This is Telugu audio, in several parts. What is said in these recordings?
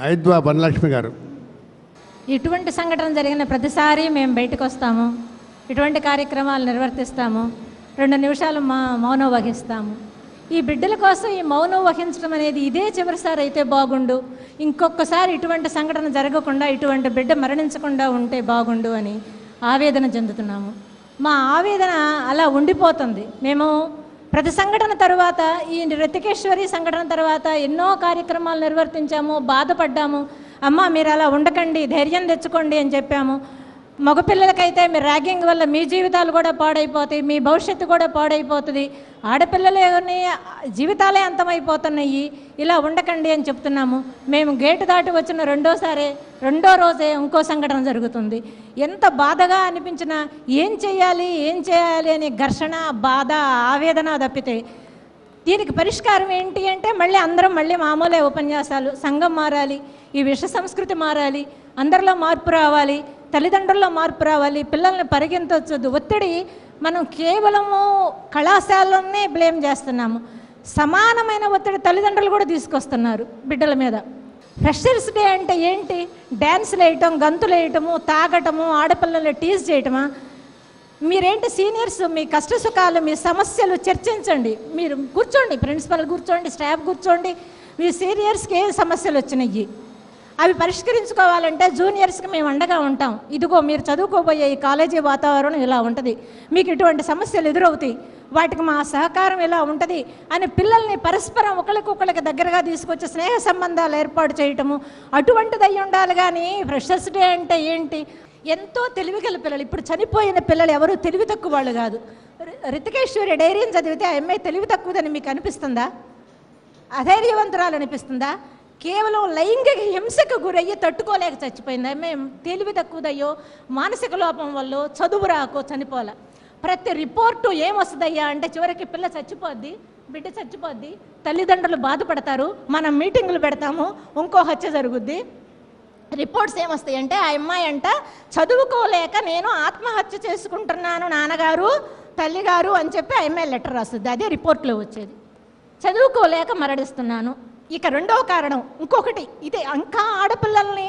ఐద్వా వనలక్ష్మి గారు. ఇటువంటి సంఘటన జరిగిన ప్రతిసారి మేము బయటకు వస్తాము, ఇటువంటి కార్యక్రమాలు నిర్వర్తిస్తాము, 2 నిమిషాలు మౌనం వహిస్తాము. ఈ బిడ్డల కోసం ఈ మౌనం వహించడం అనేది ఇదే చివరిసారి అయితే బాగుండు, ఇంకొకసారి ఇటువంటి సంఘటన జరగకుండా, ఇటువంటి బిడ్డ మరణించకుండా ఉంటే బాగుండు అని ఆవేదన చెందుతున్నాము. మా ఆవేదన అలా ఉండిపోతుంది. మేము ప్రతి సంఘటన తర్వాత, ఈ రితికేశ్వరి సంఘటన తర్వాత ఎన్నో కార్యక్రమాలు నిర్వర్తించాము, బాధపడ్డాము. అమ్మ మీరు అలా ఉండకండి, ధైర్యం తెచ్చుకోండి అని చెప్పాము. మగపిల్లలకైతే మీ ర్యాగింగ్ వల్ల మీ జీవితాలు కూడా పాడైపోతాయి, మీ భవిష్యత్తు కూడా పాడైపోతుంది, ఆడపిల్లలని జీవితాలే అంతమైపోతున్నాయి, ఇలా ఉండకండి అని చెప్తున్నాము. మేము గేటు దాటి వచ్చిన రెండో రోజే ఇంకో సంఘటన జరుగుతుంది. ఎంత బాధగా అనిపించినా ఏం చేయాలి అని ఘర్షణ, బాధ, ఆవేదన తప్పితే దీనికి పరిష్కారం ఏంటి అంటే మళ్ళీ మామూలే ఉపన్యాసాలు. సంఘం మారాలి, ఈ విష సంస్కృతి మారాలి, అందరిలో మార్పు రావాలి, తల్లిదండ్రుల్లో మార్పు రావాలి, పిల్లల్ని పరిగెంతొచ్చొద్దు. ఒత్తిడి మనం కేవలము కళాశాలలోనే బ్లేమ్ చేస్తున్నాము. సమానమైన ఒత్తిడి తల్లిదండ్రులు కూడా తీసుకొస్తున్నారు బిడ్డల మీద. ఫ్రెషర్స్ డే అంటే ఏంటి? డ్యాన్సులు వేయటం, గంతులు వేయటము, తాగటము, ఆడపిల్లల్ని టీజ్ చేయటమా? మీరేంటి సీనియర్స్, మీ కష్ట సుఖాలు, మీ సమస్యలు చర్చించండి. మీరు కూర్చోండి, ప్రిన్సిపల్ కూర్చోండి, స్టాఫ్ కూర్చోండి, మీ సీనియర్స్కి ఏ సమస్యలు వచ్చినాయి అవి పరిష్కరించుకోవాలంటే జూనియర్స్కి మేము అండగా ఉంటాం. ఇదిగో మీరు చదువుకోబోయే ఈ కాలేజీ వాతావరణం ఇలా ఉంటుంది, మీకు ఇటువంటి సమస్యలు ఎదురవుతాయి, వాటికి మా సహకారం ఇలా ఉంటుంది అని పిల్లల్ని పరస్పరం ఒకరికొకరికి దగ్గరగా తీసుకొచ్చి స్నేహ సంబంధాలు ఏర్పాటు చేయటము అటువంటిది అయి ఉండాలి. కానీ ఫ్రెషర్స్ డే అంటే ఏంటి? ఎంతో తెలివిగల పిల్లలు, ఇప్పుడు చనిపోయిన పిల్లలు ఎవరు తెలివి తక్కువ వాళ్ళు కాదు. రితికేశ్వరి డైరీని చదివితే ఆ అమ్మాయి తెలివి తక్కువదని మీకు అనిపిస్తుందా? అధైర్యవంతురాలు అనిపిస్తుందా? కేవలం లైంగిక హింసకు గురయ్యి తట్టుకోలేక చచ్చిపోయింది. అమ్మాయి తెలివి తక్కువదయ్యో, మానసిక లోపం వల్ల, చదువు రాకో చనిపోలే. ప్రతి రిపోర్టు ఏమొస్తుందయ్యా అంటే చివరికి పిల్ల చచ్చిపోద్ది, బిడ్డ చచ్చిపోద్ది, తల్లిదండ్రులు బాధపడతారు, మనం మీటింగులు పెడతాము, ఇంకో హత్య జరుగుద్ది. రిపోర్ట్స్ ఏమొస్తాయంటే ఆ అమ్మాయి అంట చదువుకోలేక నేను ఆత్మహత్య చేసుకుంటున్నాను నాన్నగారు, తల్లిగారు అని చెప్పి ఆ అమ్మాయి లెటర్ రాస్తుంది. అదే రిపోర్ట్లో వచ్చేది, చదువుకోలేక మరణిస్తున్నాను. ఇక రెండవ కారణం ఇంకొకటి, ఇదే ఇంకా ఆడపిల్లల్ని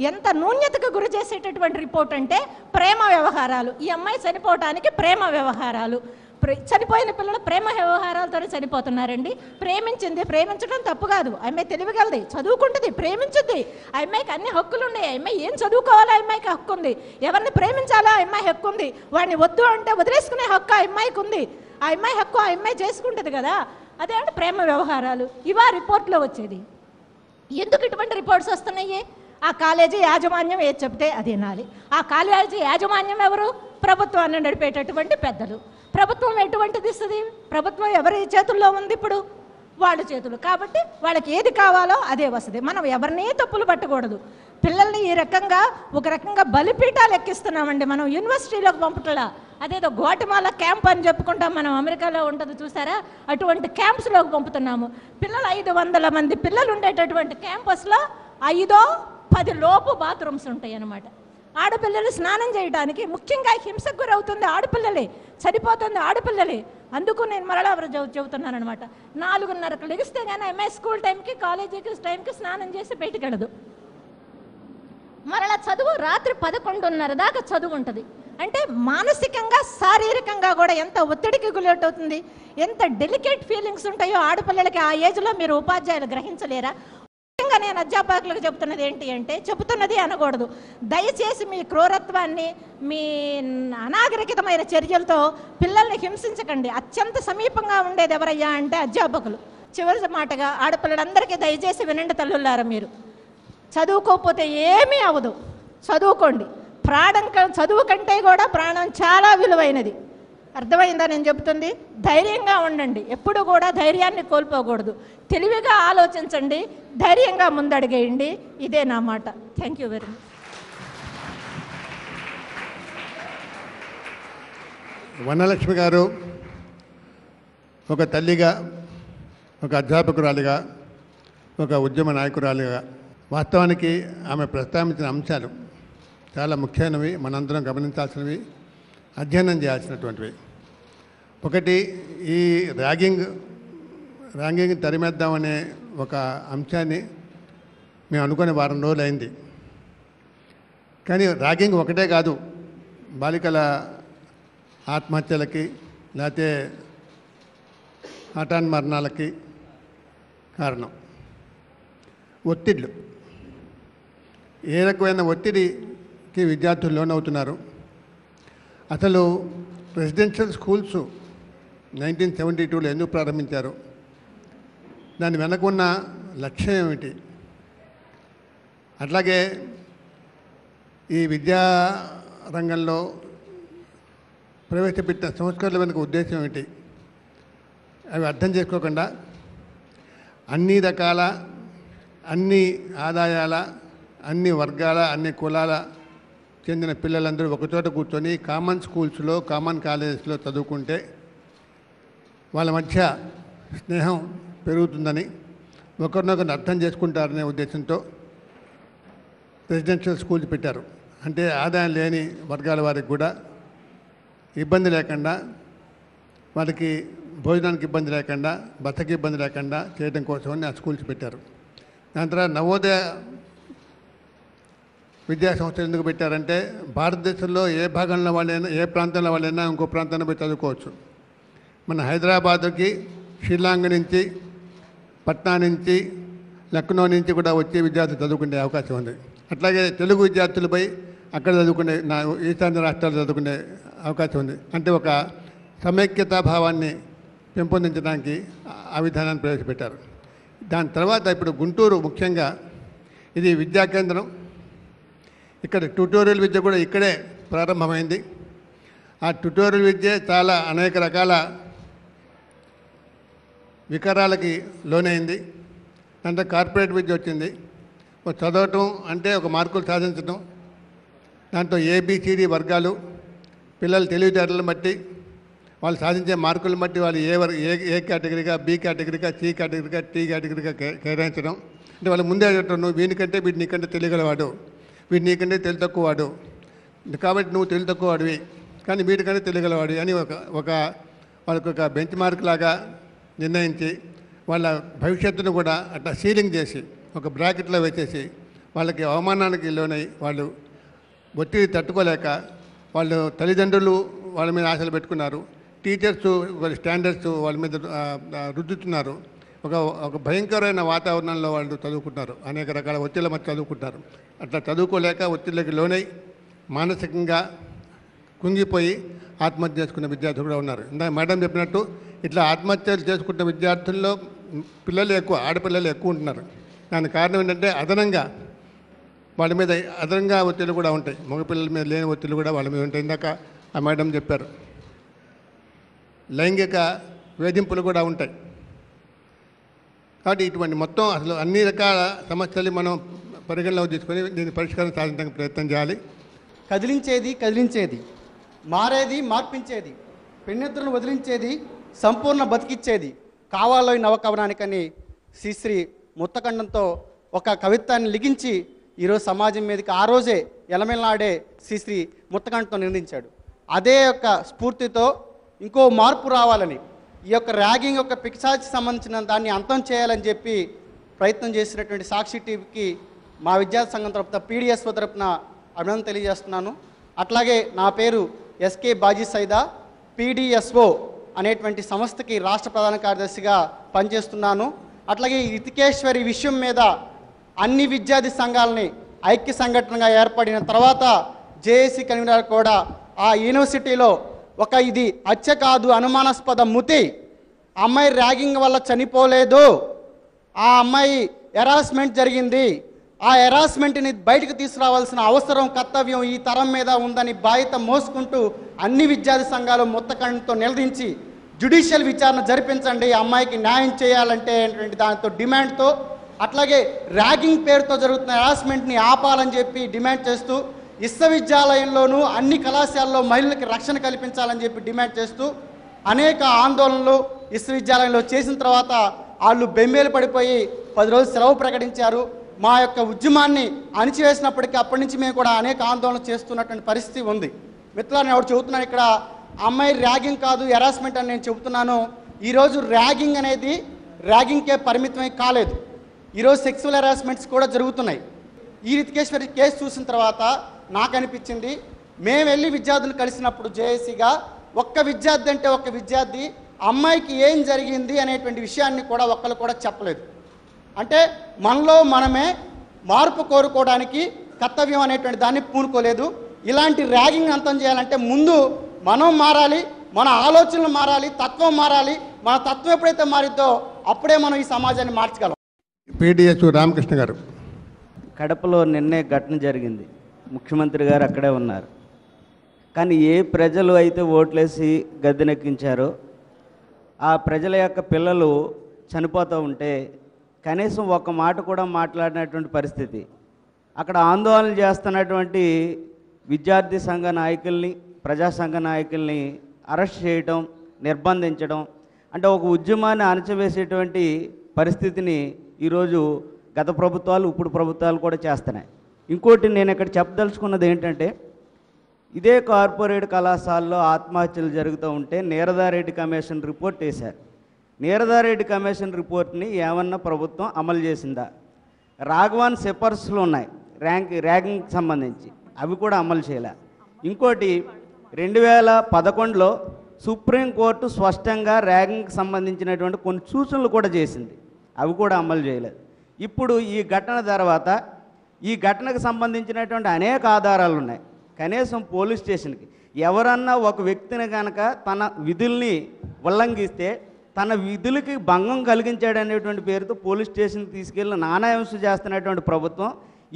ఎంత న్యూన్యతకు గురి చేసేటటువంటి రిపోర్ట్ అంటే ప్రేమ వ్యవహారాలు. ఈ అమ్మాయి చనిపోవటానికి ప్రేమ వ్యవహారాలు, చనిపోయిన పిల్లలు ప్రేమ వ్యవహారాలతో చనిపోతున్నారండి. ప్రేమించడం తప్పు కాదు, ఆ అమ్మాయి తెలివిగలది, చదువుకుంటుంది, ప్రేమించుద్ది, ఆ అమ్మాయికి అన్ని హక్కులు ఉన్నాయి. ఆ అమ్మాయి ఏం చదువుకోవాలో ఆ అమ్మాయికి హక్కు ఉంది, ఎవరిని ప్రేమించాలో ఆ అమ్మాయి హక్కు ఉంది, వాడిని వద్దు అంటే వదిలేసుకునే హక్కు ఆ అమ్మాయికి ఉంది. ఆ అమ్మాయి హక్కు ఆ అమ్మాయి చేసుకుంటుంది కదా. అదే అంటే ప్రేమ వ్యవహారాలు. ఇవా రిపోర్ట్లో వచ్చేది. ఎందుకు ఇటువంటి రిపోర్ట్స్ వస్తున్నాయి? ఆ కాలేజీ యాజమాన్యం ఏది చెప్తే అది వినాలి. ఆ కాలేజీ యాజమాన్యం ఎవరు? ప్రభుత్వాన్ని నడిపేటటువంటి పెద్దలు. ప్రభుత్వం ఎటువంటిది ఇస్తుంది? ప్రభుత్వం ఎవరి చేతుల్లో ఉంది? ఇప్పుడు వాళ్ళ చేతులు. కాబట్టి వాళ్ళకి ఏది కావాలో అదే వస్తుంది. మనం ఎవరినీ తప్పులు పట్టకూడదు. పిల్లల్ని ఈ రకంగా ఒక రకంగా బలిపీఠాలు ఎక్కిస్తున్నామండి. మనం యూనివర్సిటీలోకి పంపట్లా, అదేదో గోటమాల క్యాంప్ అని చెప్పుకుంటాం, మనం అమెరికాలో ఉంటుంది చూసారా, అటువంటి క్యాంప్స్లోకి పంపుతున్నాము. పిల్లలు 500 మంది పిల్లలు ఉండేటటువంటి క్యాంపస్లో 5-10 లోపు బాత్రూమ్స్ ఉంటాయి అన్నమాట. ఆడపిల్లలు స్నానం చేయడానికి, ముఖ్యంగా హింసకు గురవుతుంది ఆడపిల్లలే, చనిపోతుంది ఆడపిల్లలే. అందుకు నేను మరలా చెబుతున్నాను అనమాట. 4:30కు లెగిస్తే కానీ ఎంఏ స్కూల్ టైంకి, కాలేజీకి టైంకి స్నానం చేసి బయటికి వెళ్ళదు. మరలా చదువు రాత్రి 11:30 దాకా చదువు ఉంటుంది. అంటే మానసికంగా, శారీరకంగా కూడా ఎంత ఒత్తిడికి గురవుతుంది, ఎంత డెలికేట్ ఫీలింగ్స్ ఉంటాయో ఆడపిల్లలకి ఆ ఏజ్లో మీరు ఉపాధ్యాయులు గ్రహించలేరా? ముఖ్యంగా నేను అధ్యాపకులకు చెబుతున్నది ఏంటి అంటే, చెబుతున్నది అనకూడదు, దయచేసి మీ క్రూరత్వాన్ని, మీ అనాగరికతమైన చర్యలతో పిల్లల్ని హింసించకండి. అత్యంత సమీపంగా ఉండేది ఎవరయ్యా అంటే అధ్యాపకులు. చివరి మాటగా ఆడపిల్లలందరికీ దయచేసి వినండి తల్లులారా, మీరు చదువుకోకపోతే ఏమీ అవ్వదు, చదువుకోండి. చదువు కంటే కూడా ప్రాణం చాలా విలువైనది. అర్థమైందా నేను చెబుతుంది? ధైర్యంగా ఉండండి, ఎప్పుడు కూడా ధైర్యాన్ని కోల్పోకూడదు. తెలివిగా ఆలోచించండి, ధైర్యంగా ముందడిగేయండి. ఇదే నా మాట. Thank you very much. Vanalakshmi గారు ఒక తల్లిగా, ఒక అధ్యాపకురాలిగా, ఒక ఉద్యమ నాయకురాలిగా, వాస్తవానికి ఆమె ప్రస్తావించిన అంశాలు చాలా ముఖ్యమైనవి, మనందరం గమనించాల్సినవి, అధ్యయనం చేయాల్సినటువంటివి. ఒకటి, ఈ ర్యాగింగ్ తరిమేద్దామనే ఒక అంశాన్ని మేము అనుకునే వారం రోజులు అయింది. కానీ ర్యాగింగ్ ఒకటే కాదు బాలికల ఆత్మహత్యలకి లేకపోతే హఠాన్ మరణాలకి కారణం. ఒత్తిళ్ళు, ఏ రకమైన ఒత్తిడికి విద్యార్థులు లోనవుతున్నారు. అసలు రెసిడెన్షియల్ స్కూల్స్ 1972లో ఎందుకు ప్రారంభించారు, దాని వెనక ఉన్న లక్ష్యం ఏమిటి, అట్లాగే ఈ విద్యా రంగంలో ప్రవేశపెట్టిన సంస్కరణల వెనుక ఉద్దేశం ఏమిటి, అవి అర్థం చేసుకోకుండా అన్ని రకాల అన్ని ఆదాయాల అన్ని వర్గాల అన్ని కులాల చెందిన పిల్లలందరూ ఒకచోట కూర్చొని కామన్ స్కూల్స్లో కామన్ కాలేజెస్లో చదువుకుంటే వాళ్ళ మధ్య స్నేహం పెరుగుతుందని, ఒకరినొకరిని అర్థం చేసుకుంటారనే ఉద్దేశంతో రెసిడెన్షియల్ స్కూల్స్ పెట్టారు. అంటే ఆదాయం లేని వర్గాల వారికి కూడా ఇబ్బంది లేకుండా, వాళ్ళకి భోజనానికి ఇబ్బంది లేకుండా, బసకి ఇబ్బంది లేకుండా చేయడం కోసమని ఆ స్కూల్స్ పెట్టారు. దాని తర్వాత నవోదయ విద్యా సంస్థలు ఎందుకు పెట్టారంటే భారతదేశంలో ఏ భాగంలో వాళ్ళైనా ఏ ప్రాంతంలో వాళ్ళైనా ఇంకో ప్రాంతంలో పోయి చదువుకోవచ్చు. మన హైదరాబాద్కి షిల్లాంగ్ నుంచి, పట్నా నుంచి, లక్నో నుంచి కూడా వచ్చే విద్యార్థులు చదువుకునే అవకాశం ఉంది. అట్లాగే తెలుగు విద్యార్థులపై అక్కడ చదువుకునే ఈశాన్య రాష్ట్రాలు చదువుకునే అవకాశం ఉంది. అంటే ఒక సమైక్యతా భావాన్ని పెంపొందించడానికి ఆ విధానాన్ని ప్రవేశపెట్టారు. దాని తర్వాత ఇప్పుడు గుంటూరు ముఖ్యంగా ఇది విద్యా కేంద్రం. ఇక్కడ ట్యుటోరియల్ విద్య కూడా ఇక్కడే ప్రారంభమైంది. ఆ ట్యుటోరియల్ విద్య చాలా అనేక రకాల వికారాలకి లోనైంది. అంటే కార్పొరేట్ విద్య వచ్చింది. చదవటం అంటే ఒక మార్కులు సాధించడం, దాంట్లో ఏబిసిడి వర్గాలు, పిల్లల తెలివితేటలను బట్టి వాళ్ళు సాధించే మార్కులను బట్టి వాళ్ళు ఏ కేటగిరీగా, బి కేటగిరీగా, సి కేటగిరీగా, టీ కేటగిరీగా కేటాయించడం. అంటే వాళ్ళు ముందే అడగటం, నువ్వు వీడి నీకంటే తెలియగలవాడు, వీడు నీకంటే తెలివి తక్కువవాడు, కాబట్టి నువ్వు తెలివి తక్కువవాడివి, కానీ వీడికంటే తెలియగలవాడు అని వాళ్ళకి ఒక బెంచ్ మార్క్ లాగా నిర్ణయించి వాళ్ళ భవిష్యత్తును కూడా అట్లా సీలింగ్ చేసి ఒక బ్రాకెట్లో వేసేసి వాళ్ళకి అవమానానికి లోనై వాళ్ళు ఒత్తిడి తట్టుకోలేక వాళ్ళు తల్లిదండ్రులు వాళ్ళ మీద ఆశలు పెట్టుకున్నారు. టీచర్స్ వాళ్ళ స్టాండర్డ్స్ వాళ్ళ మీద రుద్దుతున్నారు. ఒక భయంకరమైన వాతావరణంలో వాళ్ళు చదువుకుంటున్నారు. అనేక రకాల ఒత్తిళ్ళ మధ్య చదువుకుంటారు. అట్లా చదువుకోలేక ఒత్తిళ్ళకి లోనై మానసికంగా కుంగిపోయి ఆత్మహత్య చేసుకున్న విద్యార్థులు కూడా ఉన్నారు. ఇందాక మేడం చెప్పినట్టు ఇట్లా ఆత్మహత్యలు చేసుకుంటున్న విద్యార్థుల్లో పిల్లలు ఎక్కువ, ఆడపిల్లలు ఎక్కువ ఉంటున్నారు. దానికి కారణం ఏంటంటే అదనంగా వాళ్ళ మీద అదనంగా ఒత్తిళ్ళు కూడా ఉంటాయి. మగపిల్లల మీద లేని ఒత్తిళ్ళు కూడా వాళ్ళ మీద ఉంటాయి. ఇందాక ఆ మేడం చెప్పారు. లైంగిక వేధింపులు కూడా ఉంటాయి. కాబట్టి ఇటువంటి మొత్తం అసలు అన్ని రకాల సమస్యలు మనం పరిగణలోకి తీసుకొని దీన్ని పరిష్కారం సాధించడానికి ప్రయత్నం చేయాలి. కదిలించేది, మారేది మార్పించేది, పెన్నెత్తులను వదిలించేది, సంపూర్ణ బతికిచ్చేది కావాలో ఈ నవకవనానికని శ్రీశ్రీ ముత్తకండంతో ఒక కవిత్వాన్ని లిఖించి ఈరోజు సమాజం మీదకి ఆ రోజే ఎలమెలనాడే శ్రీశ్రీ ముత్తకండంతో నిర్ణయించాడు. అదే యొక్క స్ఫూర్తితో ఇంకో మార్పు రావాలని, ఈ యొక్క ర్యాగింగ్ యొక్క పిక్సార్కి సంబంధించిన దాన్ని అంతం చేయాలని చెప్పి ప్రయత్నం చేసినటువంటి సాక్షి టీవీకి మా విద్యార్థి సంఘం తరపున పీడిఎస్ఓ తరపున అభినందన తెలియజేస్తున్నాను. అట్లాగే నా పేరు ఎస్కే బాజీ సైదా, పీడిఎస్ఓ అనేటువంటి సంస్థకి రాష్ట్ర ప్రధాన కార్యదర్శిగా పనిచేస్తున్నాను. అట్లాగే ఈ రితికేశ్వరి విషయం మీద అన్ని విద్యార్థి సంఘాలని ఐక్య సంఘటనగా ఏర్పడిన తర్వాత జేఏసీ కన్వీనర్ కూడా ఆ యూనివర్సిటీలో ఇది హత్య కాదు, అనుమానాస్పద మృతి, అమ్మాయి ర్యాగింగ్ వల్ల చనిపోలేదు, ఆ అమ్మాయి హెరాస్మెంట్ జరిగింది, ఆ హెరాస్మెంట్ని బయటకు తీసుకురావాల్సిన అవసరం, కర్తవ్యం ఈ తరం మీద ఉందని బాధ్యత మోసుకుంటూ అన్ని విద్యార్థి సంఘాలు ముత్తకండంతో నిలదించి జ్యుడిషియల్ విచారణ జరిపించండి, అమ్మాయికి న్యాయం చేయాలంటే దాంతో డిమాండ్తో, అట్లాగే ర్యాగింగ్ పేరుతో జరుగుతున్న హెరాస్మెంట్ని ఆపాలని చెప్పి డిమాండ్ చేస్తూ, విశ్వవిద్యాలయంలోనూ అన్ని కళాశాలలో మహిళలకు రక్షణ కల్పించాలని చెప్పి డిమాండ్ చేస్తూ అనేక ఆందోళనలు విశ్వవిద్యాలయంలో చేసిన తర్వాత వాళ్ళు బెంబేలు పడిపోయి 10 రోజులు సెలవు ప్రకటించారు. మా యొక్క ఉద్యమాన్ని అణిచివేసినప్పటికీ అప్పటి నుంచి మేము కూడా అనేక ఆందోళనలు చేస్తున్నటువంటి పరిస్థితి ఉంది. మిత్రులు నేను చెబుతున్నాను, ఇక్కడ అమ్మాయి ర్యాగింగ్ కాదు హెరాస్మెంట్ అని నేను చెబుతున్నాను. ఈరోజు ర్యాగింగ్ అనేది ర్యాగింగ్కే పరిమితమై కాలేదు. ఈరోజు సెక్సువల్ హెరాస్మెంట్స్ కూడా జరుగుతున్నాయి. ఈ రితికేశ్వరి కేసు చూసిన తర్వాత నాకు అనిపించింది, మేము వెళ్ళి విద్యార్థులు కలిసినప్పుడు జేఏసీగా ఒక్క విద్యార్థి అంటే ఒక్క విద్యార్థి అమ్మాయికి ఏం జరిగింది అనేటువంటి విషయాన్ని కూడా ఒక్కరు కూడా చెప్పలేదు. అంటే మనలో మనమే మార్పు కోరుకోవడానికి కర్తవ్యం అనేటువంటి దాన్ని పూనుకోలేదు. ఇలాంటి ర్యాగింగ్ అంతం చేయాలంటే ముందు మనం మారాలి, మన ఆలోచనలు మారాలి, తత్వం మారాలి. మన తత్వం ఎప్పుడైతే మారిద్దో అప్పుడే మనం ఈ సమాజాన్ని మార్చగలం. PDS రామకృష్ణ గారు. కడపలో నిన్నే ఘటన జరిగింది. ముఖ్యమంత్రి గారు అక్కడే ఉన్నారు. కానీ ఏ ప్రజలు అయితే ఓట్లేసి గద్దెనెక్కించారో ఆ ప్రజల యొక్క పిల్లలు చనిపోతూ ఉంటే కనీసం ఒక్క మాట కూడా మాట్లాడినటువంటి పరిస్థితి. అక్కడ ఆందోళన చేస్తున్నటువంటి విద్యార్థి సంఘ నాయకుల్ని, ప్రజా సంఘ నాయకుల్ని అరెస్ట్ చేయటం, నిర్బంధించడం, అంటే ఒక ఉద్యమాన్ని అణచివేసేటువంటి పరిస్థితిని ఈరోజు గత ప్రభుత్వాలు, ఇప్పుడు ప్రభుత్వాలు కూడా చేస్తున్నాయి. ఇంకోటి నేను ఇక్కడ చెప్పదలుచుకున్నది ఏంటంటే, ఇదే కార్పొరేట్ కళాశాలలో ఆత్మహత్యలు జరుగుతూ ఉంటే నీరదారెడ్డి కమిషన్ రిపోర్ట్ వేశారు. నీరదారెడ్డి కమిషన్ రిపోర్ట్ని ఏమన్నా ప్రభుత్వం అమలు చేసిందా? రాఘవాన్ సిఫార్సులు ఉన్నాయి ర్యాగింగ్కి సంబంధించి, అవి కూడా అమలు చేయలే. ఇంకోటి 2011లో సుప్రీంకోర్టు స్పష్టంగా ర్యాగింగ్కి సంబంధించినటువంటి కొన్ని సూచనలు కూడా చేసింది, అవి కూడా అమలు చేయలేదు. ఇప్పుడు ఈ ఘటన తర్వాత ఈ ఘటనకు సంబంధించినటువంటి అనేక ఆధారాలు ఉన్నాయి. కనీసం పోలీస్ స్టేషన్కి ఎవరన్నా ఒక వ్యక్తిని కనుక తన విధుల్ని ఉల్లంఘిస్తే తన విధులకి భంగం కలిగించాడనేటువంటి పేరుతో పోలీస్ స్టేషన్కి తీసుకెళ్ళి నానాహింస చేస్తున్నటువంటి ప్రభుత్వం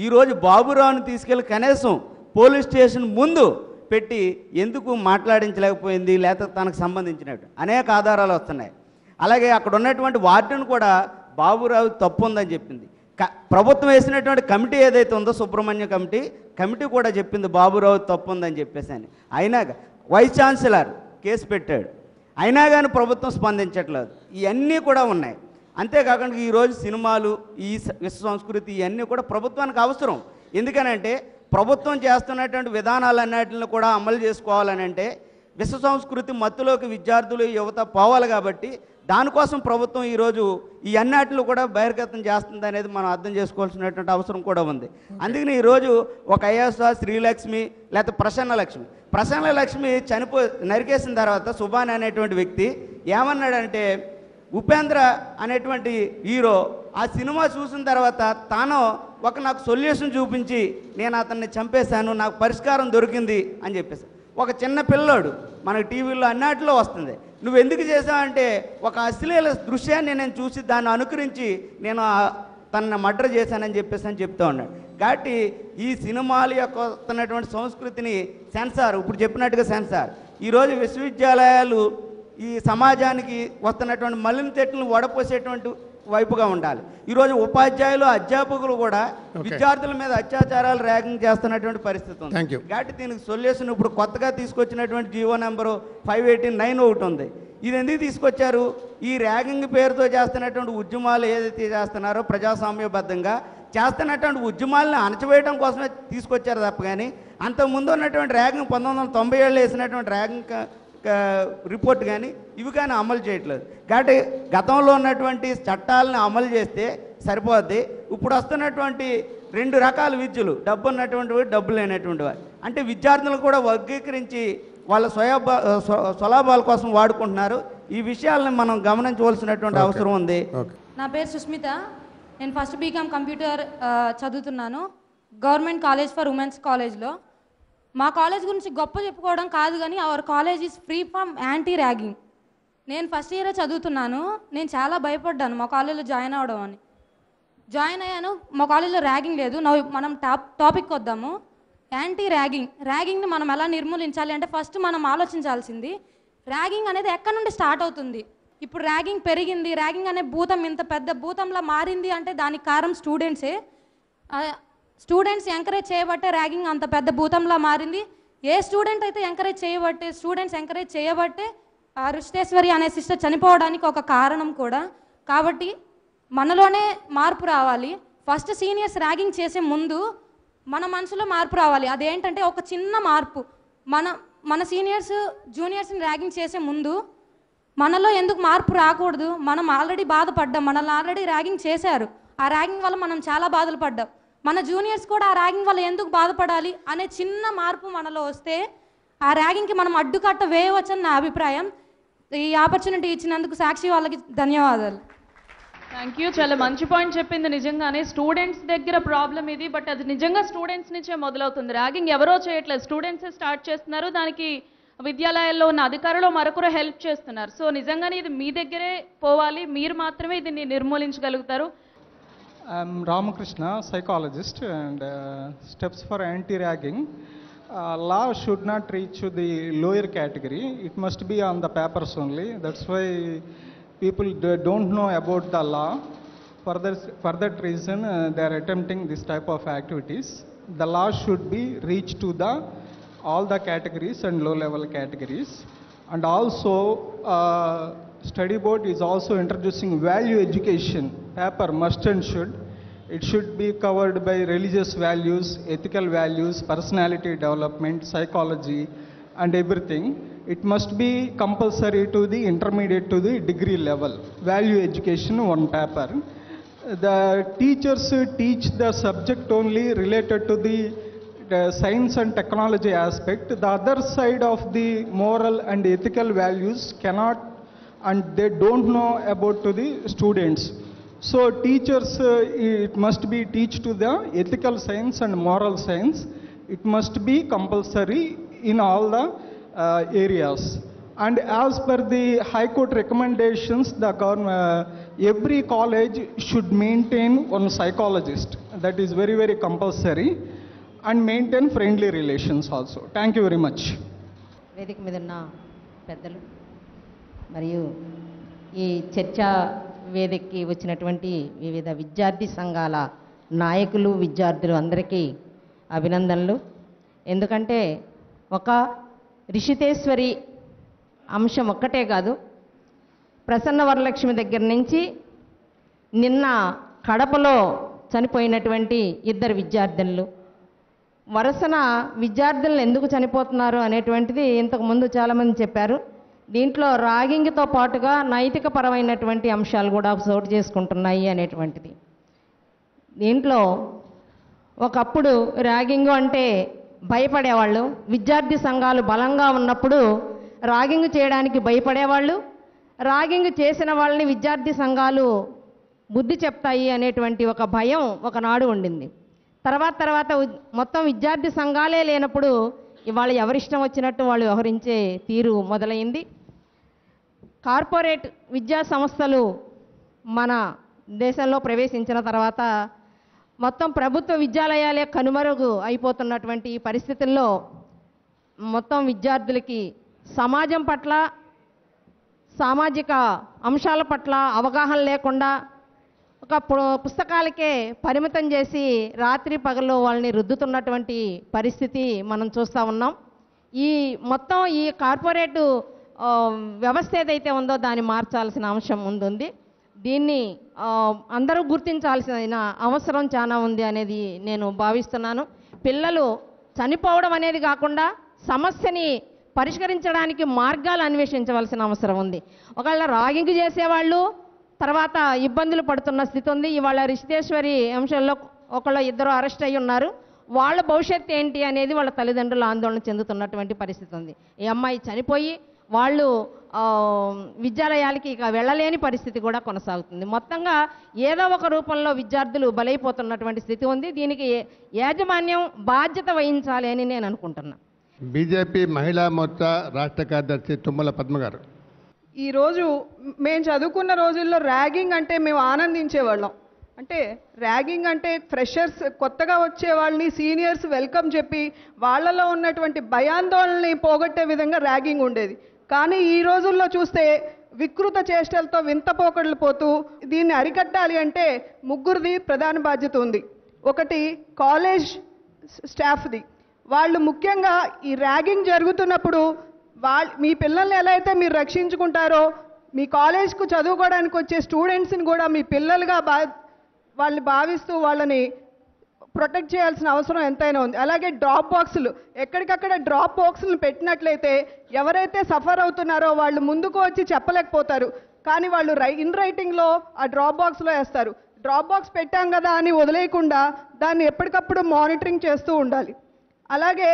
ఈరోజు బాబురావుని తీసుకెళ్ళి కనీసం పోలీస్ స్టేషన్ ముందు పెట్టి ఎందుకు మాట్లాడించలేకపోయింది, లేకపోతే తనకు సంబంధించినట్టు అనేక ఆధారాలు వస్తున్నాయి. అలాగే అక్కడ ఉన్నటువంటి వార్డును కూడా బాబురావు తప్పు ఉందని చెప్పింది. ప్రభుత్వం వేసినటువంటి కమిటీ ఏదైతే ఉందో సుబ్రహ్మణ్య కమిటీ కూడా చెప్పింది బాబురావు తప్పు ఉందని చెప్పేసి అని. అయినా వైస్ ఛాన్సలర్ కేసు పెట్టాడు, అయినా కానీ ప్రభుత్వం స్పందించట్లేదు. ఇవన్నీ కూడా ఉన్నాయి. అంతేకాకుండా ఈరోజు సినిమాలు, ఈ విశ్వ సంస్కృతి ఇవన్నీ కూడా ప్రభుత్వానికి అవసరం. ఎందుకనంటే ప్రభుత్వం చేస్తున్నటువంటి విధానాలన్నిటిని కూడా అమలు చేసుకోవాలని అంటే విశ్వ సంస్కృతి మత్తులోకి విద్యార్థులు, యువత పోవాలి. కాబట్టి దానికోసం ప్రభుత్వం ఈరోజు ఈ అన్నిటిలో కూడా బహిర్గతం చేస్తుంది అనేది మనం అర్థం చేసుకోవాల్సినటువంటి అవసరం కూడా ఉంది. అందుకని ఈరోజు ఒక ఐఎస్ శ్రీలక్ష్మి లేకపోతే ప్రసన్న లక్ష్మి నరికేసిన తర్వాత సుభాన్ అనేటువంటి వ్యక్తి ఏమన్నాడంటే, ఉపేంద్ర అనేటువంటి హీరో ఆ సినిమా చూసిన తర్వాత తాను నాకు సొల్యూషన్ చూపించి నేను అతన్ని చంపేశాను, నాకు పరిష్కారం దొరికింది అని చెప్పేసి. ఒక చిన్న పిల్లోడు మనకు టీవీలో అన్నిటిలో వస్తుంది, నువ్వు ఎందుకు చేసావంటే ఒక అశ్లీల దృశ్యాన్ని నేను చూసి దాన్ని అనుకరించి నేను తనని మర్డర్ చేశానని చెప్పేసి అని చెప్తూ ఉన్నాడు. కాబట్టి ఈ సినిమాల యొక్క వస్తున్నటువంటి సంస్కృతిని సెన్సార్, ఇప్పుడు చెప్పినట్టుగా సెన్సార్, ఈరోజు విశ్వవిద్యాలయాలు ఈ సమాజానికి వస్తున్నటువంటి మలిన తెట్టులను వడపోసేటువంటి వైపుగా ఉండాలి. ఈరోజు ఉపాధ్యాయులు, అధ్యాపకులు కూడా విద్యార్థుల మీద అత్యాచారాలు ర్యాగింగ్ చేస్తున్నటువంటి పరిస్థితి ఉంది. కాబట్టి దీనికి సొల్యూషన్ ఇప్పుడు కొత్తగా తీసుకొచ్చినటువంటి జీవో నెంబరు 589 ఒకటి ఉంది. ఇది ఎందుకు తీసుకొచ్చారు? ఈ ర్యాగింగ్ పేరుతో చేస్తున్నటువంటి ఉద్యమాలు ఏదైతే చేస్తున్నారో ప్రజాస్వామ్యబద్ధంగా చేస్తున్నటువంటి ఉద్యమాలను అణచివేయడం కోసమే తీసుకొచ్చారు తప్ప కానీ అంతకుముందు ఉన్నటువంటి ర్యాగింగ్ 1997లో వేసినటువంటి ర్యాగింగ్ రిపోర్ట్ కానీ ఇవి కానీ అమలు చేయట్లేదు. కాబట్టి గతంలో ఉన్నటువంటి చట్టాలను అమలు చేస్తే సరిపోద్ది. ఇప్పుడు వస్తున్నటువంటి 2 రకాల విద్యలు, డబ్బు ఉన్నటువంటి వాడు, డబ్బు లేనటువంటి వాడు, అంటే విద్యార్థులను కూడా వర్గీకరించి వాళ్ళ స్వలాభాల కోసం వాడుకుంటున్నారు. ఈ విషయాలను మనం గమనించవలసినటువంటి అవసరం ఉంది. నా పేరు సుస్మిత, నేను ఫస్ట్ బీకామ్ కంప్యూటర్ చదువుతున్నాను గవర్నమెంట్ కాలేజ్ ఫర్ ఉమెన్స్ కాలేజ్లో. మా కాలేజ్ గురించి గొప్ప చెప్పుకోవడం కాదు కానీ hour college is free from anti ragging. నేను ఫస్ట్ ఇయరే చదువుతున్నాను, నేను చాలా భయపడ్డాను మా కాలేజీలో జాయిన్ అవ్వడం అని. జాయిన్ అయ్యాను, మా కాలేజీలో ర్యాగింగ్ లేదు. మనం టాపిక్ వద్దాము. యాంటీ ర్యాగింగ్ని మనం ఎలా నిర్మూలించాలి అంటే ఫస్ట్ మనం ఆలోచించాల్సింది ర్యాగింగ్ అనేది ఎక్కడి నుండి స్టార్ట్ అవుతుంది. ఇప్పుడు ర్యాగింగ్ పెరిగింది, ర్యాగింగ్ అనే భూతం ఇంత పెద్ద భూతంలా మారింది అంటే దానికి కారణం స్టూడెంట్సే. స్టూడెంట్స్ ఎంకరేజ్ చేయబట్టే ర్యాగింగ్ అంత పెద్ద భూతంలా మారింది. ఏ స్టూడెంట్ అయితే స్టూడెంట్స్ ఎంకరేజ్ చేయబట్టే రుచితేశ్వరి అనే సిస్టర్ చనిపోవడానికి ఒక కారణం కూడా. కాబట్టి మనలోనే మార్పు రావాలి. ఫస్ట్ సీనియర్స్ ర్యాగింగ్ చేసే ముందు మన మనసులో మార్పు రావాలి. అదేంటంటే ఒక చిన్న మార్పు. మన సీనియర్స్ జూనియర్స్ని ర్యాగింగ్ చేసే ముందు మనలో ఎందుకు మార్పు రాకూడదు? మనం ఆల్రెడీ బాధపడ్డాం, మనల్ని ఆల్రెడీ ర్యాగింగ్ చేశారు, ఆ ర్యాగింగ్ వల్ల మనం చాలా బాధలు పడ్డాం. మన జూనియర్స్ కూడా ఆ ర్యాగింగ్ వల్ల ఎందుకు బాధపడాలి అనే చిన్న మార్పు మనలో వస్తే ఆ ర్యాగింగ్కి మనం అడ్డుకట్ట వేయవచ్చని నా అభిప్రాయం. ఈ ఆపర్చునిటీ ఇచ్చినందుకు సాక్షి వాళ్ళకి ధన్యవాదాలు. Thank you. చాలా మంచి పాయింట్ చెప్పింది. నిజంగానే స్టూడెంట్స్ దగ్గర ప్రాబ్లం ఇది, బట్ అది నిజంగా స్టూడెంట్స్ నుంచే మొదలవుతుంది. ర్యాగింగ్ ఎవరో చేయట్లేదు, స్టూడెంట్సే స్టార్ట్ చేస్తున్నారు. దానికి విద్యాలయాల్లో ఉన్న అధికారులు మరొకరు హెల్ప్ చేస్తున్నారు. సో నిజంగానే ఇది మీ దగ్గరే పోవాలి, మీరు మాత్రమే దీన్ని నిర్మూలించగలుగుతారు. I'm Ramakrishna, psychologist, and steps for anti-ragging. Law should not reach to the lower category. It must be on the papers only. That's why people don't know about the law. For that reason, they are attempting this type of activities. The law should be reached to the all the categories and low-level categories. And also, study board is also introducing value education paper, must and should. It should be covered by religious values, ethical values, personality development, psychology, and everything. It must be compulsory to the intermediate to the degree level. Value education, one paper. The teachers teach the subject only related to the science and technology aspect. The other side of the moral and ethical values cannot, and they don't know about to the students. So teachers, it must be teach to the ethical science and moral science. It must be compulsory in all the areas. And as per the High Court recommendations, the every college should maintain one psychologist. That is very, very compulsory. And maintain friendly relations also. Thank you very much. వేదిక మీద ఉన్న పెద్దలు మరియు ఈ చర్చా వేదికకి వచ్చినటువంటి వివిధ విద్యార్థి సంఘాల నాయకులు, విద్యార్థులు అందరికీ అభినందనలు. ఎందుకంటే ఒక రిషితేశ్వరి అంశం ఒక్కటే కాదు, ప్రసన్న వరలక్ష్మి దగ్గర నుంచి నిన్న కడపలో చనిపోయినటువంటి ఇద్దరు విద్యార్థులు, వరుసన విద్యార్థులను ఎందుకు చనిపోతున్నారు అనేటువంటిది ఇంతకుముందు చాలామంది చెప్పారు. దీంట్లో ర్యాగింగ్తో పాటుగా నైతిక పరమైనటువంటి అంశాలు కూడా చోటు చేసుకుంటున్నాయి అనేటువంటిది. దీంట్లో ఒకప్పుడు ర్యాగింగ్ అంటే భయపడేవాళ్ళు, విద్యార్థి సంఘాలు బలంగా ఉన్నప్పుడు ర్యాగింగ్ చేయడానికి భయపడేవాళ్ళు. ర్యాగింగ్ చేసిన వాళ్ళని విద్యార్థి సంఘాలు బుద్ధి చెప్తాయి అనేటువంటి ఒక భయం ఒకనాడు ఉండింది. తర్వాత మొత్తం విద్యార్థి సంఘాలే లేనప్పుడు ఇవాళ ఎవరిష్టం వచ్చినట్టు వాళ్ళు వ్యవహరించే తీరు మొదలైంది. కార్పొరేట్ విద్యా సంస్థలు మన దేశంలో ప్రవేశించిన తర్వాత మొత్తం ప్రభుత్వ విద్యాలయాలే కనుమరుగు అయిపోతున్నటువంటి ఈ పరిస్థితుల్లో మొత్తం విద్యార్థులకి సమాజం పట్ల, సామాజిక అంశాల పట్ల అవగాహన లేకుండా ఒక పుస్తకాలకే పరిమితం చేసి రాత్రి పగలు వాళ్ళని రుద్దుతున్నటువంటి పరిస్థితి మనం చూస్తూ ఉన్నాం. ఈ మొత్తం ఈ కార్పొరేటు వ్యవస్థ ఏదైతే ఉందో దాన్ని మార్చాల్సిన అంశం ముందుంది. దీన్ని అందరూ గుర్తించాల్సిన అవసరం చాలా ఉంది అనేది నేను భావిస్తున్నాను. పిల్లలు చనిపోవడం అనేది కాకుండా సమస్యని పరిష్కరించడానికి మార్గాలు అన్వేషించవలసిన అవసరం ఉంది. ఒకవేళ ర్యాగింగ్ చేసేవాళ్ళు తర్వాత ఇబ్బందులు పడుతున్న స్థితి ఉంది. ఇవాళ రిషితేశ్వరి అంశంలో ఒకళ్ళు ఇద్దరు అరెస్ట్ అయ్యి ఉన్నారు. వాళ్ళ భవిష్యత్తు ఏంటి అనేది వాళ్ళ తల్లిదండ్రులు ఆందోళన చెందుతున్నటువంటి పరిస్థితి ఉంది. ఈ అమ్మాయి చనిపోయి వాళ్ళు విద్యాలయాలకి ఇక వెళ్ళలేని పరిస్థితి కూడా కొనసాగుతుంది. మొత్తంగా ఏదో ఒక రూపంలో విద్యార్థులు బలైపోతున్నటువంటి స్థితి ఉంది. దీనికి యాజమాన్యం బాధ్యత వహించాలి అని నేను అనుకుంటున్నాను. బీజేపీ మహిళా మోర్చా రాష్ట్ర కార్యదర్శి తుమ్మల పద్మ గారు. ఈరోజు మేము చదువుకున్న రోజుల్లో ర్యాగింగ్ అంటే మేము ఆనందించేవాళ్ళం. అంటే ర్యాగింగ్ అంటే ఫ్రెషర్స్, కొత్తగా వచ్చే వాళ్ళని సీనియర్స్ వెల్కమ్ చెప్పి వాళ్ళలో ఉన్నటువంటి భయాందోళనని పోగొట్టే విధంగా ర్యాగింగ్ ఉండేది. కానీ ఈ రోజుల్లో చూస్తే వికృత చేష్టలతో వింత పోకడలు పోతూ దీన్ని అరికట్టాలి అంటే ముగ్గురిది ప్రధాన బాధ్యత ఉంది. ఒకటి కాలేజ్ స్టాఫ్ది. వాళ్ళు ముఖ్యంగా ఈ ర్యాగింగ్ జరుగుతున్నప్పుడు మీ పిల్లల్ని ఎలా అయితే మీరు రక్షించుకుంటారో మీ కాలేజ్కు చదువుకోవడానికి వచ్చే స్టూడెంట్స్ని కూడా మీ పిల్లలుగా వాళ్ళని భావిస్తూ వాళ్ళని ప్రొటెక్ట్ చేయాల్సిన అవసరం ఎంతైనా ఉంది. అలాగే డ్రాప్ బాక్సులు, ఎక్కడికక్కడ డ్రాప్ బాక్సులను పెట్టినట్లయితే ఎవరైతే సఫర్ అవుతున్నారో వాళ్ళు ముందుకు వచ్చి చెప్పలేకపోతారు, కానీ వాళ్ళు ఇన్ రైటింగ్లో ఆ డ్రాప్ బాక్స్లో వేస్తారు. డ్రాప్ బాక్స్ పెట్టాం కదా అని వదిలేయకుండా దాన్ని ఎప్పటికప్పుడు మానిటరింగ్ చేస్తూ ఉండాలి. అలాగే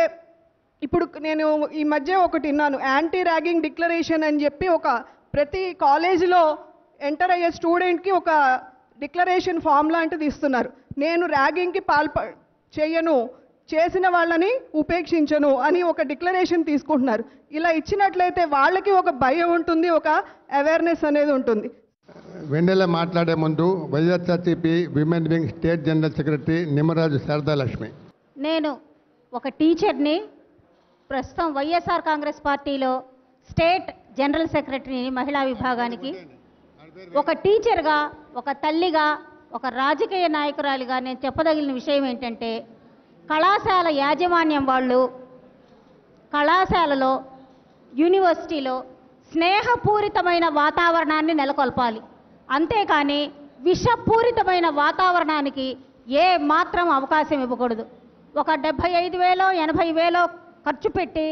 ఇప్పుడు నేను ఈ మధ్య ఒకటి విన్నాను, యాంటీ ర్యాగింగ్ డిక్లరేషన్ అని చెప్పి ఒక ప్రతి కాలేజీలో ఎంటర్ అయ్యే స్టూడెంట్కి ఒక డిక్లరేషన్ ఫామ్ లాంటిది ఇస్తున్నారు. నేను ర్యాగింగ్కి చేయను, చేసిన వాళ్ళని ఉపేక్షించను అని ఒక డిక్లరేషన్ తీసుకుంటున్నారు. ఇలా ఇచ్చినట్లయితే వాళ్ళకి ఒక భయం ఉంటుంది, ఒక అవేర్నెస్ అనేది ఉంటుంది. వెన్నెల మాట్లాడే ముందు YSRCP women wing state general secretary Nimmaraju Saradalakshmi. నేను ఒక టీచర్ని, ప్రస్తుతం వైఎస్ఆర్ కాంగ్రెస్ పార్టీలో స్టేట్ జనరల్ సెక్రటరీని మహిళా విభాగానికి. ఒక టీచర్గా, ఒక తల్లిగా, ఒక రాజకీయ నాయకురాలిగా నేను చెప్పదగిన విషయం ఏంటంటే, కళాశాల యాజమాన్యం వాళ్ళు కళాశాలలో, యూనివర్సిటీలో స్నేహపూరితమైన వాతావరణాన్ని నెలకొల్పాలి. అంతేకాని విషపూరితమైన వాతావరణానికి ఏ మాత్రం అవకాశం ఇవ్వకూడదు. ఒక 75,000 80,000 ఖర్చు పెట్టి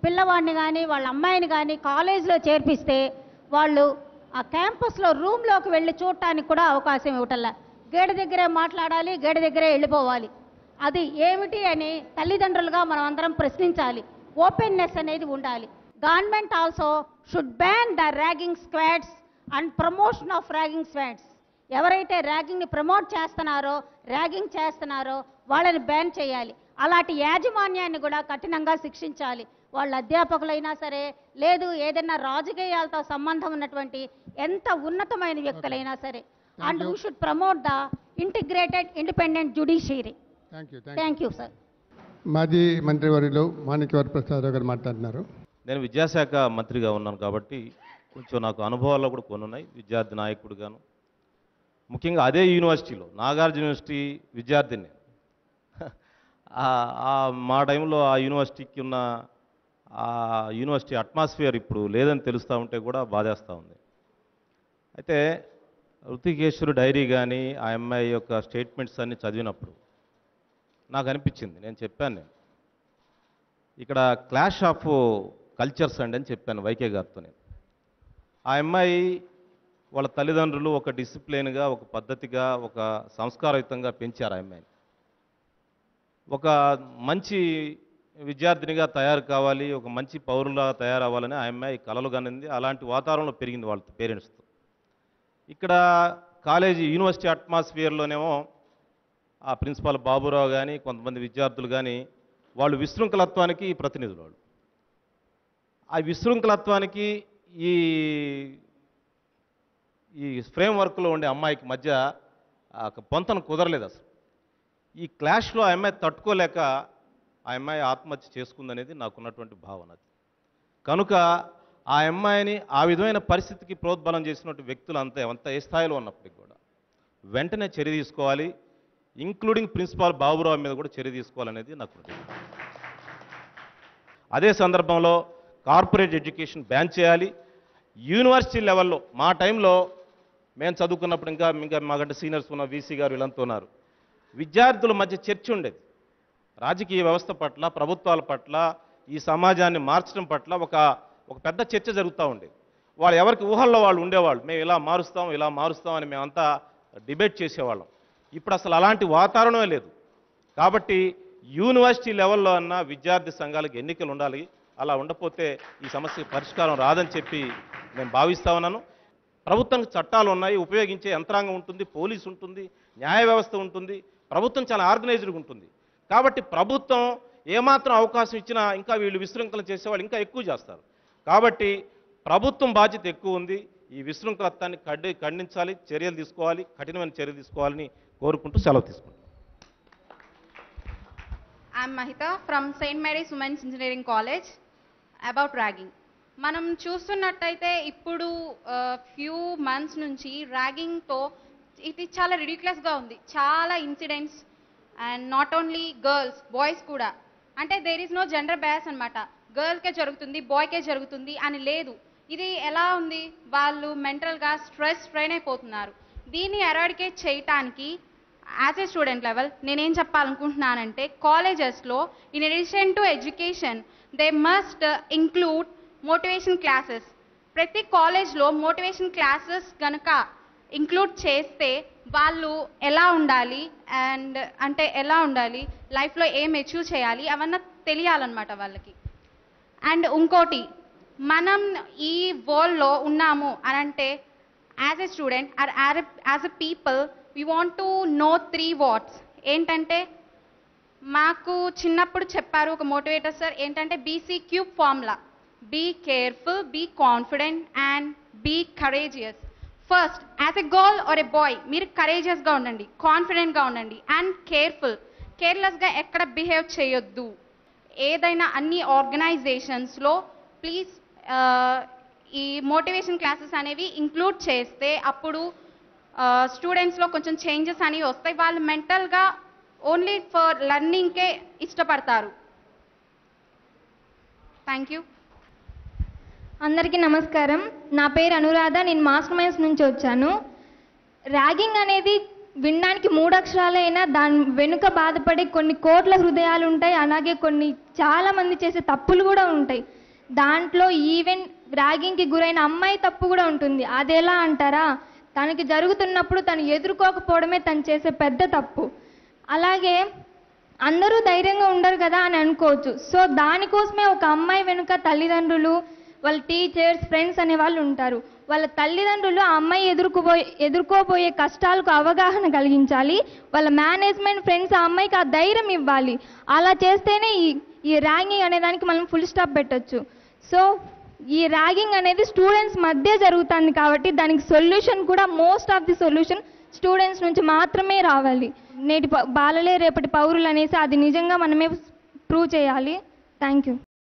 పిల్లవాడిని కానీ వాళ్ళ అమ్మాయిని కానీ కాలేజీలో చేర్పిస్తే వాళ్ళు ఆ క్యాంపస్లో రూమ్లోకి వెళ్ళి చూడటానికి కూడా అవకాశం ఇవ్వటల్లా. గేడ దగ్గరే మాట్లాడాలి, గేడ దగ్గరే వెళ్ళిపోవాలి. అది ఏమిటి అని తల్లిదండ్రులుగా మనం అందరం ప్రశ్నించాలి. ఓపెన్నెస్ అనేది ఉండాలి. Government also should ban the ragging squads and promotion of ragging squads. ఎవరైతే ర్యాగింగ్ని ప్రమోట్ చేస్తున్నారో, ర్యాగింగ్ చేస్తున్నారో వాళ్ళని బ్యాన్ చేయాలి. అలాంటి యాజమాన్యాన్ని కూడా కఠినంగా శిక్షించాలి. వాళ్ళ అధ్యాపకులైనా సరే, లేదు ఏదైనా రాజకీయాలతో సంబంధం ఉన్నటువంటి ఎంత ఉన్నతమైన వ్యక్తులైనా సరే. And we should promote the integrated independent judiciary. Thank you sir. మాజీ మంత్రివర్యులు మాణిక్యవర ప్రసాదరావు గారు మాట్లాడుతున్నారు. నేను విద్యాశాఖ మంత్రిగా ఉన్నాను కాబట్టి కొంచెం నాకు అనుభవాల్లో కూడా కొన్ని ఉన్నాయి. విద్యార్థి నాయకుడిగాను, ముఖ్యంగా అదే యూనివర్సిటీలో, నాగార్జున యూనివర్సిటీ విద్యార్థిని. మా టైంలో ఆ యూనివర్సిటీకి ఉన్న ఆ యూనివర్సిటీ అట్మాస్ఫియర్ ఇప్పుడు లేదని తెలుస్తూ ఉంటే కూడా బాధేస్తూ ఉంది. అయితే ఋతికేశ్వరు డైరీ కానీ ఆ అమ్మాయి యొక్క స్టేట్మెంట్స్ అన్నీ చదివినప్పుడు నాకు అనిపించింది, నేను చెప్పాను, ఇక్కడ క్లాష్ ఆఫ్ కల్చర్స్ అండి అని చెప్పాను వైకే గారితో. ఆ అమ్మాయి వాళ్ళ తల్లిదండ్రులు ఒక డిసిప్లిన్గా, ఒక పద్ధతిగా, ఒక సంస్కారయుతంగా పెంచారు ఆ అమ్మాయిని. ఒక మంచి విద్యార్థినిగా తయారు కావాలి, ఒక మంచి పౌరులా తయారవ్వాలని ఆ అమ్మాయి కలలు కనింది. అలాంటి వాతావరణంలో పెరిగింది వాళ్ళ పేరెంట్స్తో. ఇక్కడ కాలేజీ యూనివర్సిటీ అట్మాస్ఫియర్లోనేమో ఆ ప్రిన్సిపాల్ బాబురావు కానీ కొంతమంది విద్యార్థులు కానీ వాళ్ళు విశృంఖలత్వానికి ప్రతినిధులు. వాళ్ళు ఆ విశృంఖలత్వానికి ఈ ఈ ఫ్రేమ్వర్క్లో ఉండే అమ్మాయికి మధ్య పొంతన కుదరలేదు అసలు. ఈ క్లాష్లో ఆ అమ్మాయి తట్టుకోలేక ఆ అమ్మాయి ఆత్మహత్య చేసుకుందనేది నాకున్నటువంటి భావన. కనుక ఆ అమ్మాయిని ఆ విధమైన పరిస్థితికి ప్రోద్బలం చేసినటువంటి వ్యక్తులు అంతా ఏ స్థాయిలో ఉన్నప్పటికీ కూడా వెంటనే చర్య తీసుకోవాలి. ఇంక్లూడింగ్ ప్రిన్సిపాల్ బాబురావు మీద కూడా చర్య తీసుకోవాలనేది నాకు. అదే సందర్భంలో కార్పొరేట్ ఎడ్యుకేషన్ బ్యాన్ చేయాలి. యూనివర్సిటీ లెవెల్లో మా టైంలో మేము చదువుకున్నప్పుడు ఇంకా మాకంటే సీనియర్స్ ఉన్న వీసీ గారు వీళ్ళంతా ఉన్నారు. విద్యార్థుల మధ్య చర్చ ఉండేది. రాజకీయ వ్యవస్థ పట్ల, ప్రభుత్వాల పట్ల, ఈ సమాజాన్ని మార్చడం పట్ల ఒక పెద్ద చర్చ జరుగుతూ ఉండేది. వాళ్ళు ఎవరికి ఊహల్లో వాళ్ళు ఉండేవాళ్ళు. మేము ఇలా మారుస్తాం అని మేమంతా డిబేట్ చేసేవాళ్ళం. ఇప్పుడు అసలు అలాంటి వాతావరణమే లేదు. కాబట్టి యూనివర్సిటీ లెవెల్లో అన్న విద్యార్థి సంఘాలకు ఎన్నికలు ఉండాలి. అలా ఉండకపోతే ఈ సమస్యకు పరిష్కారం రాదని చెప్పి నేను భావిస్తా ఉన్నాను. ప్రభుత్వానికి చట్టాలు ఉన్నాయి, ఉపయోగించే యంత్రాంగం ఉంటుంది, పోలీసు ఉంటుంది, న్యాయ వ్యవస్థ ఉంటుంది. ప్రభుత్వం చాలా ఆర్గనైజ్డ్గా ఉంటుంది. కాబట్టి ప్రభుత్వం ఏమాత్రం అవకాశం ఇచ్చినా ఇంకా వీళ్ళు విశృంఖలం చేసేవాళ్ళు ఇంకా ఎక్కువ చేస్తారు. కాబట్టి ప్రభుత్వం బాధ్యత ఎక్కువ ఉంది. ఈ విశృంఖలత్వాన్ని ఖండించాలి, చర్యలు తీసుకోవాలి, కఠినమైన చర్యలు తీసుకోవాలని కోరుకుంటూ సెలవు తీసుకుంటాం. I'm Mahita from St. Mary's Women's Engineering College. About ragging. మనం చూస్తున్నట్టయితే ఇప్పుడు ఫ్యూ మంత్స్ నుంచి ర్యాగింగ్తో ఇది చాలా రిడిక్యులస్గా ఉంది. చాలా incidents and not only girls, boys కూడా. అంటే there is no gender bias అనమాట. గర్ల్కే జరుగుతుంది, బాయ్కే జరుగుతుంది అని లేదు. ఇది ఎలా ఉంది, వాళ్ళు మెంటల్గా స్ట్రెయిన్ అయిపోతున్నారు. దీన్ని ఎరాడికేట్ చేయటానికి యాజ్ ఏ స్టూడెంట్ లెవెల్ నేనేం చెప్పాలనుకుంటున్నానంటే, కాలేజెస్లో in addition to education they must include motivation classes. ప్రతి కాలేజ్లో మోటివేషన్ క్లాసెస్ కనుక ఇంక్లూడ్ చేస్తే వాళ్ళు ఎలా ఉండాలి అండ్ అంటే ఎలా ఉండాలి, లైఫ్లో ఏం అచీవ్ చేయాలి అవన్నీ తెలియాలన్నమాట వాళ్ళకి. అండ్ ఇంకోటి, మనం ఈ వరల్డ్లో ఉన్నాము అని అంటే as a student or as a people we want to know 3 words. ఏంటంటే మాకు చిన్నప్పుడు చెప్పారు ఒక మోటివేటర్ సార్, ఏంటంటే BC³ formula: be careful, be confident and be courageous. First as a girl or a boy మీరు కరేజియస్గా ఉండండి, కాన్ఫిడెంట్గా ఉండండి అండ్ కేర్లెస్గా ఎక్కడ బిహేవ్ చేయొద్దు. ఏదైనా అన్ని ఆర్గనైజేషన్స్లో ప్లీజ్ ఈ మోటివేషన్ క్లాసెస్ అనేవి ఇంక్లూడ్ చేస్తే అప్పుడు స్టూడెంట్స్లో కొంచెం చేంజెస్ అనేవి వస్తాయి. వాళ్ళు మెంటల్గా ఓన్లీ ఫర్ లెర్నింగ్కే ఇష్టపడతారు. Thank you. అందరికీ నమస్కారం. నా పేరు అనురాధ. నేను మాస్టర్ మైండ్స్ నుంచి వచ్చాను. ర్యాగింగ్ అనేది వినడానికి 3 అక్షరాలైనా దాని వెనుక బాధపడే కొన్ని కోట్ల హృదయాలు ఉంటాయి. అలాగే కొన్ని చాలామంది చేసే తప్పులు కూడా ఉంటాయి. దాంట్లో ఈవెన్ ర్యాగింగ్కి గురైన అమ్మాయి తప్పు కూడా ఉంటుంది. అది ఎలా అంటారా, తనకి జరుగుతున్నప్పుడు తను ఎదుర్కోకపోవడమే తను చేసే పెద్ద తప్పు. అలాగే అందరూ ధైర్యంగా ఉండరు కదా అని అనుకోవచ్చు. సో దానికోసమే ఒక అమ్మాయి వెనుక తల్లిదండ్రులు, వాళ్ళ టీచర్స్, ఫ్రెండ్స్ అనే వాళ్ళు ఉంటారు. వాళ్ళ తల్లిదండ్రులు ఆ అమ్మాయి ఎదుర్కోబోయే కష్టాలకు అవగాహన కలిగించాలి. వాళ్ళ మేనేజ్మెంట్, ఫ్రెండ్స్ ఆ అమ్మాయికి ఆ ధైర్యం ఇవ్వాలి. అలా చేస్తేనే ఈ ర్యాగింగ్ అనే దానికి మనం ఫుల్ స్టాప్ పెట్టచ్చు. సో ఈ ర్యాగింగ్ అనేది స్టూడెంట్స్ మధ్య జరుగుతుంది కాబట్టి దానికి సొల్యూషన్ కూడా most of the solution students నుంచి మాత్రమే రావాలి. నేటి బాలలే రేపటి పౌరులు అనేసి అది నిజంగా మనమే ప్రూవ్ చేయాలి. Thank you.